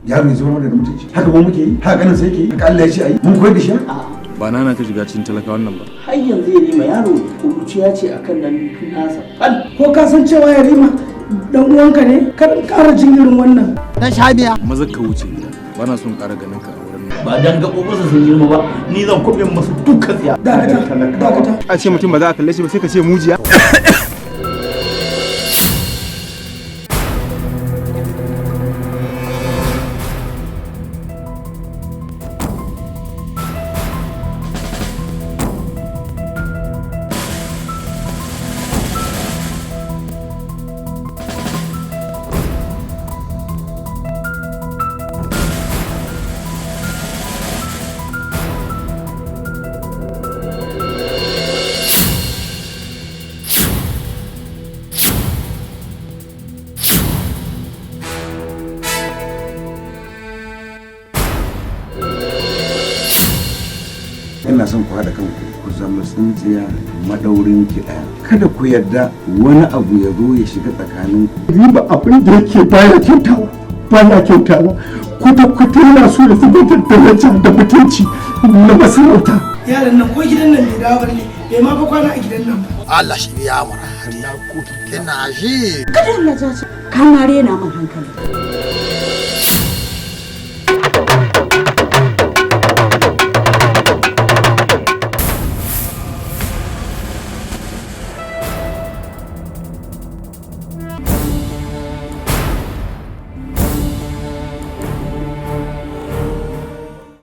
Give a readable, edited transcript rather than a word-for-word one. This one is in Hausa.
yaro ya zama da mutunci haka ba muke yi haka ganin sai yake yi haka Allah ya ce ayi mun koyar da shi ba na ka shiga cikin talaka wannan ba har yanzu ya rima yaro kuruciya ce akan nan nasa ko ka san cewa ya rima dan uwanka ne kar ƙara jin irin wannan dan shamiya maza ka wuce ba na son ƙara ganin ka a wurin nan ba dan gaɓoɓinsa sun girma ba ni zan kuɓe masu dukkan tsiya dakata a ce mutum ba za a kalle shi ba sai ka ce mujiya ina son ku haɗa kanku ku zama tsintsiya madaurin ki ɗaya kada ku yarda wani abu ya zo ya shiga tsakaninku riba abin da yake baya kyautawa kwata-kwata yana so da zubar da daraja da mutunci na masarauta yaran nan ko gidan nan bai dawo ne bai ma fa kwana a gidan nan ba Allah shi biya mu kina ji kada Allah ya ci ka mare na man hankali